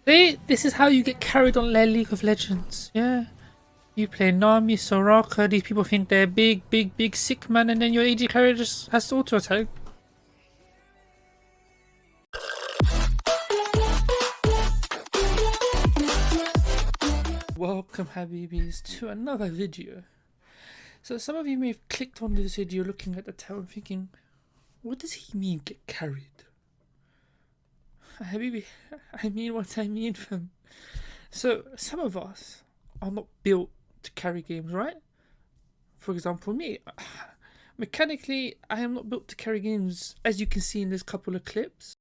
See, this is how you get carried on League of Legends. Yeah. You play Nami, Soraka, these people think they're big, big, big sick man, and then your AD carrier just has to auto attack. Welcome, Habibis, to another video. So some of you may have clicked on this video looking at the title thinking, what does he mean get carried? Habibi, I mean what I mean, fam. So some of us are not built to carry games, right? For example, me. Mechanically, I am not built to carry games, as you can see in this couple of clips.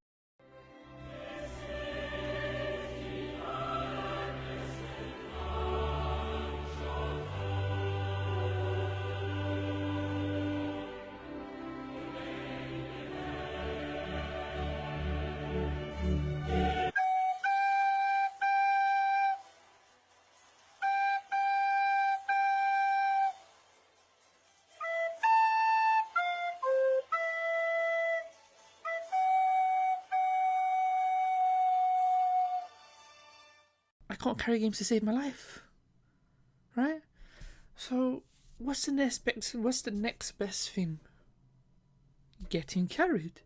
I can't carry games to save my life, right? So what's the next best thing? Getting carried.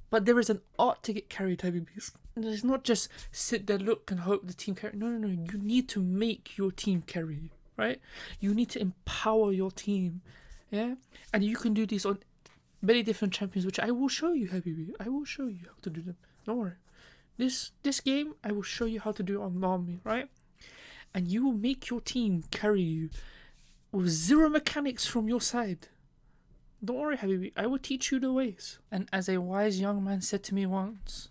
But there is an art to get carried, Habibis. It's not just sit there, look, and hope the team carry. No. You need to make your team carry you, right? You need to empower your team, yeah? And you can do this on many different champions, which I will show you, Habibi. I will show you how to do them. Don't worry. This game, I will show you how to do it on Nami, right? And you will make your team carry you with zero mechanics from your side. Don't worry, Habibi, I will teach you the ways. And as a wise young man said to me once,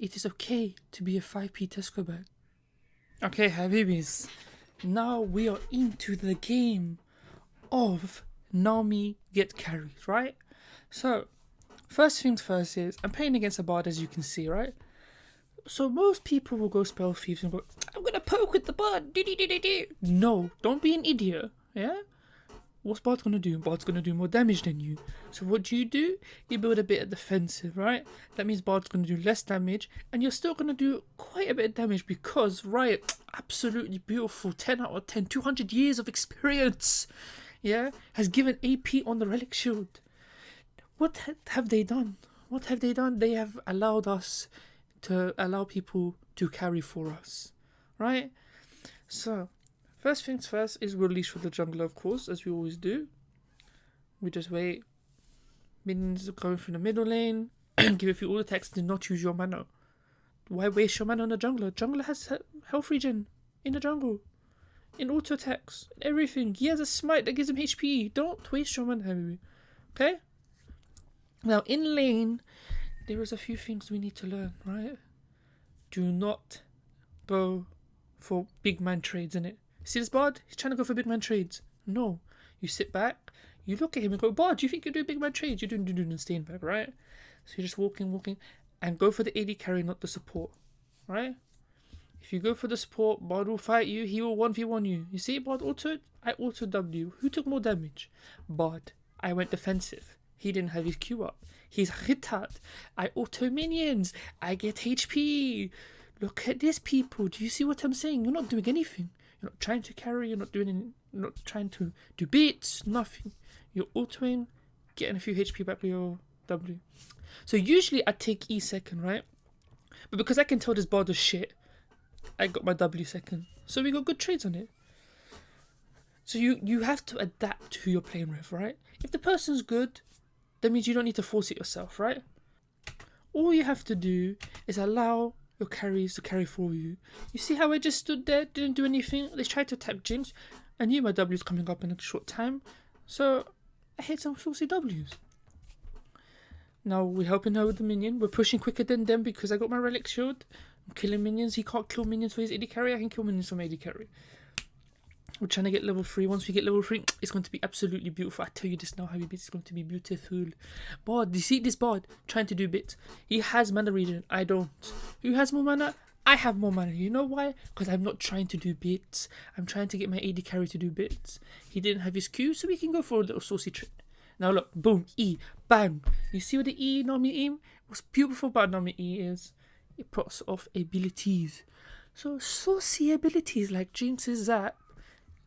it is okay to be a 5p Tesco bag. Okay, Habibis, now we are into the game of Nami get carried, right? So, first things first is, I'm playing against a bard, as you can see, right? So most people will go spell thieves and go, I'm gonna poke with the bard. No, don't be an idiot. Yeah? What's Bard's gonna do? Bard's gonna do more damage than you. So what do? You build a bit of defensive, right? That means Bard's gonna do less damage, and you're still gonna do quite a bit of damage because Riot, absolutely beautiful, 10 out of 10, 200 years of experience, yeah, has given AP on the Relic Shield. What have they done? What have they done? They have allowed us to allow people to carry for us, right? So, first things first is we'll leash for the jungler, of course, as we always do. We just wait. Minions going through the middle lane. Give a few all attacks. Do not use your mana. Why waste your mana on the jungler? Jungler has health regen in the jungle, in auto attacks, in everything. He has a smite that gives him HP. Don't waste your mana, baby. Okay? Now, in lane, there is a few things we need to learn, right? Do not go for big man trades, innit? See this bard? He's trying to go for big man trades. No. You sit back, you look at him and go, Bard, do you think you're doing big man trades? You're doing staying back, right? So you're just walking, and go for the AD carry, not the support, right? If you go for the support, Bard will fight you, he will 1v1 you. You see, Bard autoed? I autoed W. Who took more damage? Bard. I went defensive. He didn't have his Q up. He's retard. I auto minions. I get HP. Look at this, people. Do you see what I'm saying? You're not doing anything. You're not trying to carry. You're not doing any, not trying to do beats. Nothing. You're autoing, getting a few HP back with your W. So usually I take E second, right? But because I can tell this bard is shit, I got my W second. So we got good trades on it. So you have to adapt to who you're playing with, right? If the person's good, that means you don't need to force it yourself, right? All you have to do is allow your carries to carry for you. You see how I just stood there, didn't do anything? They tried to tap Jinx. I knew my W's coming up in a short time, so I hit some saucy W's. Now we're helping her with the minion. We're pushing quicker than them because I got my Relic Shield. I'm killing minions. He can't kill minions for his AD carry. I can kill minions for my AD carry. We're trying to get level 3. Once we get level 3, it's going to be absolutely beautiful. I tell you this now, Habibi, it's going to be beautiful. Bard, you see this bard trying to do bits. He has mana regen. I don't. Who has more mana? I have more mana. You know why? Because I'm not trying to do bits. I'm trying to get my AD carry to do bits. He didn't have his Q, so we can go for a little saucy trick. Now look, boom, E, bang. You see what the E, Nami E? What's beautiful about Nami E is it puts off abilities. So saucy abilities like Jinx's Zap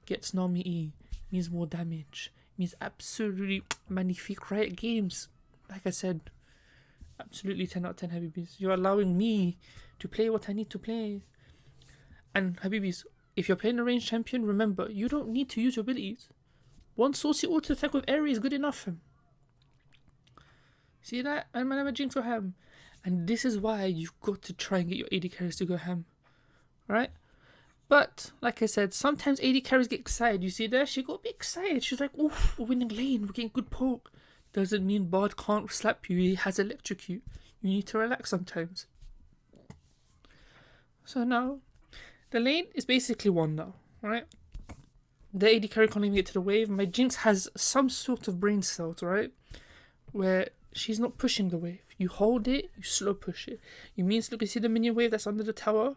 gets Nami E, means more damage, means absolutely magnifique Riot Games. Like I said, absolutely 10 out of 10 Habibis. You're allowing me to play what I need to play. And Habibis, if you're playing a ranged champion, remember, you don't need to use your abilities. One saucy auto attack with area is good enough for him. See that? I'm a Jinx or ham. And this is why you've got to try and get your AD carries to go ham. Right? But, like I said, sometimes AD carries get excited. You see there? She got a bit excited. She's like, oof, we're winning lane. We're getting good poke. Doesn't mean Bard can't slap you. He has electrocute. You need to relax sometimes. So now, the lane is basically won now. Right? The AD carry can't even get to the wave. My Jinx has some sort of brain cells, right? Where she's not pushing the wave. You hold it, you slow push it. You look, you see the minion wave that's under the tower?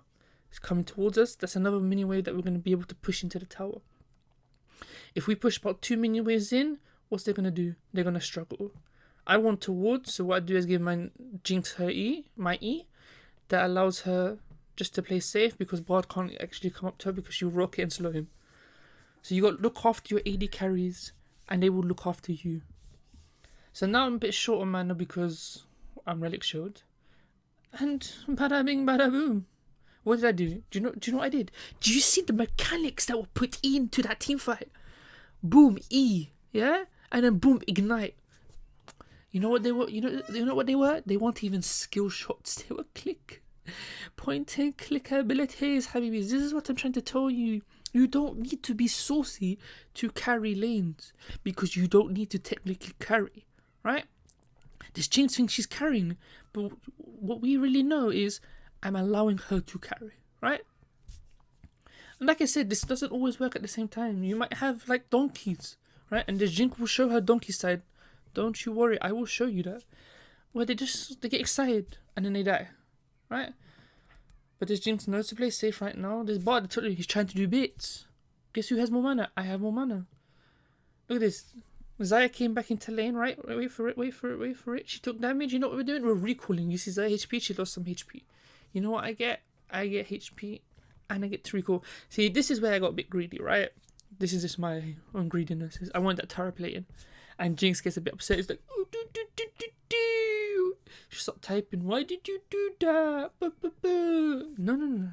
It's coming towards us. That's another minion wave that we're going to be able to push into the tower. If we push about 2 minion waves in, what's they going to do? They're going to struggle. I want to ward, so what I do is give my Jinx her E, my E, that allows her just to play safe because Bard can't actually come up to her because she'll rock it and slow him. So you got to look after your AD carries and they will look after you. So now I'm a bit short on mana because I'm relic shielded. And bada bing bada boom. What did I do? Do you know what I did? Do you see the mechanics that were put into that team fight? Boom, E, yeah? And then boom, ignite. You know what they were? You know what they were? They weren't even skill shots. They were click. Point and click abilities, Habibis. This is what I'm trying to tell you. You don't need to be saucy to carry lanes because you don't need to technically carry, right? This Jinx thinks she's carrying, but what we really know is I'm allowing her to carry, right? And like I said, this doesn't always work at the same time. You might have like donkeys, right? And the Jinx will show her donkey side. Don't you worry, I will show you that. Where they get excited and then they die, right? But this Jinx knows to play safe right now. This bot, I told you, he's trying to do bits. Guess who has more mana? I have more mana. Look at this. Xayah came back into lane, right? Wait for it. She took damage. You know what we're doing? We're recalling. You see Xayah HP? She lost some HP. You know what I get? I get HP and I get to recall. See, this is where I got a bit greedy, right? This is just my own greediness. I want that Tara plating. And Jinx gets a bit upset. It's like, oh, do. She stopped typing. Why did you do that? No.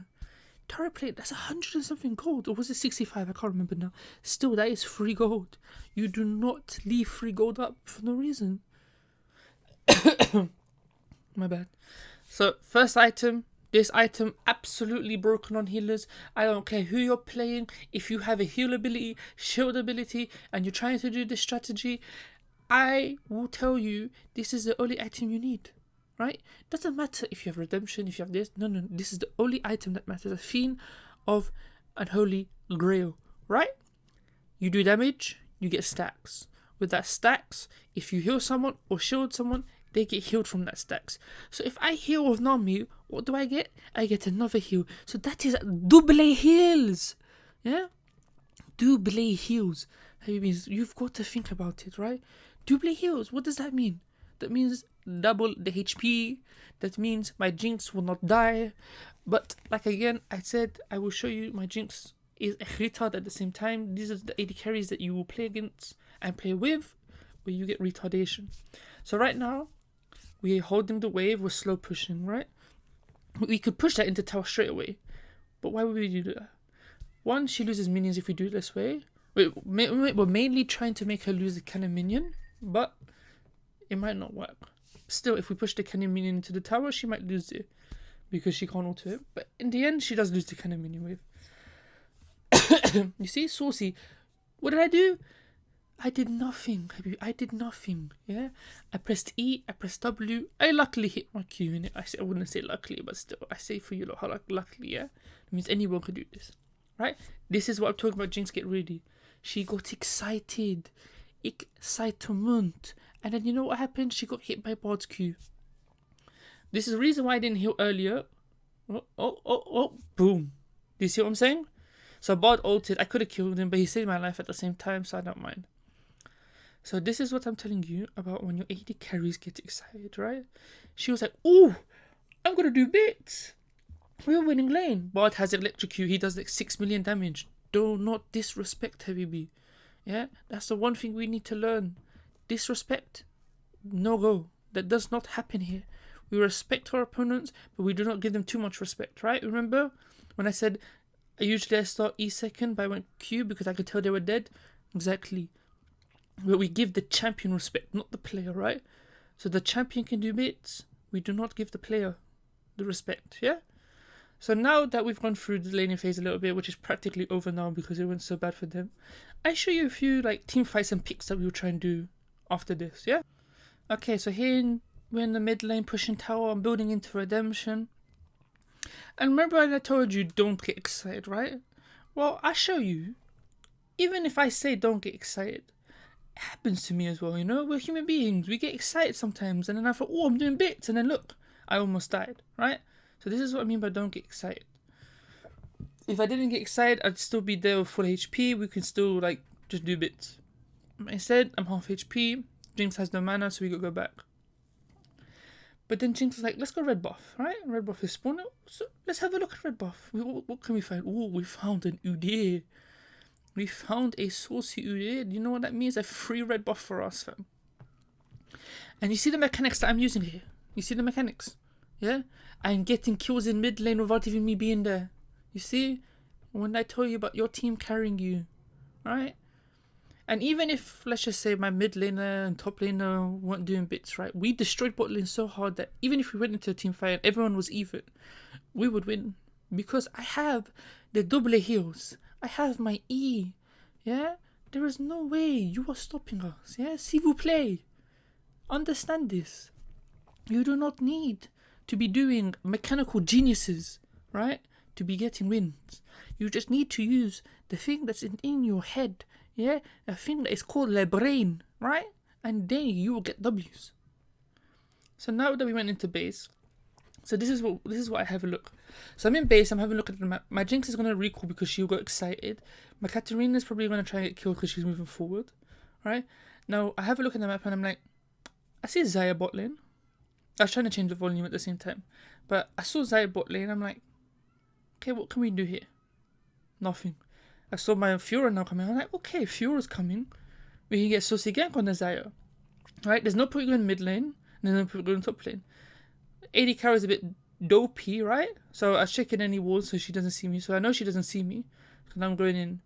Tara plate, that's 100 and something gold. Or was it 65? I can't remember now. Still, that is free gold. You do not leave free gold up for no reason. My bad. So, first item. This item absolutely broken on healers. I don't care who you're playing. If you have a heal ability, shield ability, and you're trying to do this strategy, I will tell you this is the only item you need. Right? Doesn't matter if you have redemption, if you have this. No. This is the only item that matters. A Fiend of Unholy Grail. Right? You do damage, you get stacks. With that stacks, if you heal someone or shield someone, they get healed from that stacks. So if I heal with Nami, what do I get? I get another heal. So that is double heals. Yeah? Double heals. You've got to think about it, right? Double heals. What does that mean? That means double the HP. That means my Jinx will not die. But like again, I said, I will show you my Jinx is a retard at the same time. These are the AD carries that you will play against and play with, where you get retardation. So right now, we're holding the wave, we're slow pushing, right? We could push that into tower straight away. But why would we do that? One, she loses minions if we do it this way. We're mainly trying to make her lose the cannon minion, but it might not work. Still, if we push the cannon minion into the tower, she might lose it because she can't auto it. But in the end, she does lose the cannon minion wave. You see, saucy. What did I do? I did nothing. Yeah, I pressed E, I pressed W. I luckily hit my Q in it. I wouldn't say luckily, but still, I say for you, luckily. Yeah, it means anyone could do this, right? This is what I'm talking about. Jinx, get ready. She got excited, excitement, and then you know what happened? She got hit by Bard's Q. This is the reason why I didn't heal earlier. Oh, boom. Do you see what I'm saying? So Bard ulted. I could have killed him, but he saved my life at the same time, so I don't mind. So this is what I'm telling you about when your AD carries get excited, right? She was like, "Oh, I'm gonna do bits." We're winning lane. Bard has electrocute. He does like 6 million damage. Do not disrespect Habibi. Yeah, that's the one thing we need to learn. Disrespect, no go. That does not happen here. We respect our opponents, but we do not give them too much respect, right? Remember when I said I start E second, but I went Q because I could tell they were dead? Exactly. But we give the champion respect, not the player, right? So the champion can do bits. We do not give the player the respect, yeah? So now that we've gone through the laning phase a little bit, which is practically over now because it went so bad for them, I show you a few like team fights and picks that we will try and do after this, yeah? Okay, so here we're in the mid lane pushing tower. I'm building into redemption. And remember I told you don't get excited, right? Well, I show you. Even if I say don't get excited, it happens to me as well, you know? We're human beings. We get excited sometimes. And then I thought, oh, I'm doing bits. And then look, I almost died, right? So this is what I mean by don't get excited. If I didn't get excited, I'd still be there with full HP. We can still like just do bits. Instead, I'm half HP. Jinx has no mana, so we gotta go back. But then Jinx was like, let's go red buff, right? Red buff is spawning. So let's have a look at red buff. What can we find? Oh, we found an Udyr. We found a saucy Udyr. Do you know what that means? A free red buff for us, fam. And you see the mechanics that I'm using here? You see the mechanics? Yeah? I'm getting kills in mid lane without even me being there. You see? When I tell you about your team carrying you, right? And even if, let's just say, my mid laner and top laner weren't doing bits, right? We destroyed bot lane so hard that even if we went into a team fight and everyone was even, we would win. Because I have the double heals. I have my E. Yeah? There is no way you are stopping us. Yeah? S'il vous plaît. Understand this. You do not need to be doing mechanical geniuses, right? To be getting wins. You just need to use the thing that's in your head. Yeah, a thing that is called the brain, right? And then you will get W's. So now that we went into base, so this is what I have a look. So I'm in base. I'm having a look at the map. My Jinx is gonna recall because she got excited. My Katarina is probably gonna try and get killed because she's moving forward, right? Now I have a look at the map and I'm like, I see Xayah bot lane. I was trying to change the volume at the same time, but I saw Xayah bot lane. I'm like, okay, what can we do here? Nothing. I saw my Fiora now coming. I'm like, okay, Fiora's coming. We can get Saucy gank on the Xayah. Right? There's no point going mid lane. There's no point going top lane. AD carry is a bit dopey, right? So I was checking any walls so she doesn't see me. So I know she doesn't see me. Because I'm going in.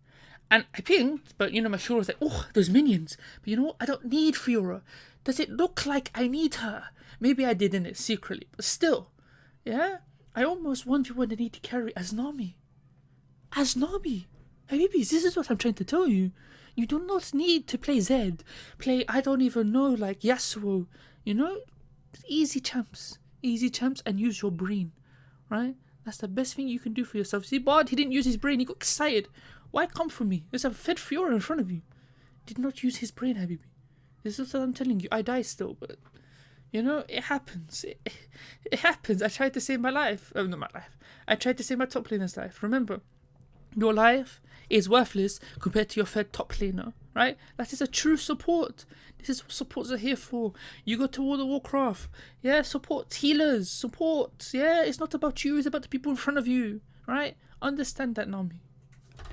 And I pinged, but you know, my Fiora's like, oh, those minions. But you know what? I don't need Fiora. Does it look like I need her? Maybe I did in it secretly. But still, yeah? I almost want you when they need to carry as Nami. As Nami. Hey, babies, this is what I'm trying to tell you. You do not need to play Zed. Play, I don't even know, like Yasuo. You know? Easy champs. Easy champs and use your brain. Right? That's the best thing you can do for yourself. See, Bard, he didn't use his brain. He got excited. Why come for me? There's a fed Fiora in front of you. Did not use his brain, Habibi. This is what I'm telling you. I die still, but... You know, it happens. It happens. I tried to save my life. Oh, not my life. I tried to save my top laner's life. Remember, your life is worthless compared to your fed top laner, right? That is a true support. This is what supports are here for. You go to World of Warcraft, yeah, support healers, support, yeah, it's not about you, it's about the people in front of you, right? Understand that, Nami.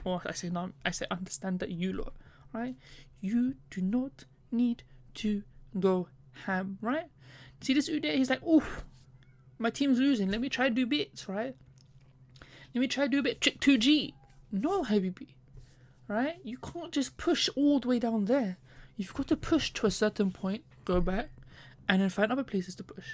Or I say Nami, I say understand that, you lot, right? You do not need to go ham, right? See this Udyr, he's like, oh, my team's losing, let me try to do bits, right? Let me try to do a bit trick 2G. No, Habibi, right? You can't just push all the way down there. You've got to push to a certain point, go back, and then find other places to push.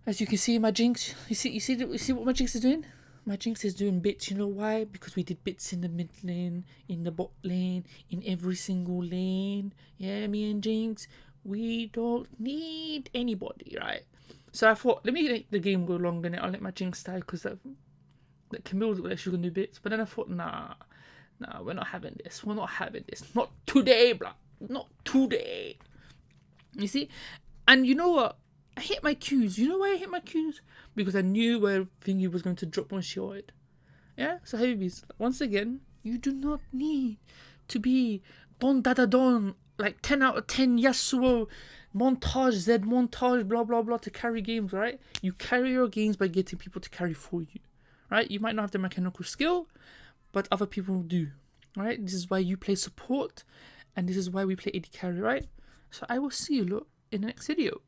As you can see, my Jinx, you see what my Jinx is doing? My Jinx is doing bits. You know why? Because we did bits in the mid lane, in the bot lane, in every single lane. Yeah, me and Jinx, we don't need anybody, right? So I thought, let me make the game go longer and I'll let my Jinx die because that Camille's got she's gonna do bits. But then I thought, nah, we're not having this. We're not having this. Not today, bro. Not today. You see? And you know what? I hit my Qs. You know why I hit my Qs? Because I knew where Thingy was going to drop when she ordered. Yeah? So Habibies, once again, you do not need to be Don Dada Don like 10 out of 10 Yasuo montage, Z montage, blah blah blah to carry games, right? You carry your games by getting people to carry for you, right? You might not have the mechanical skill, but other people do, right? This is why you play support, and this is why we play AD carry, right? So I will see you lot in the next video.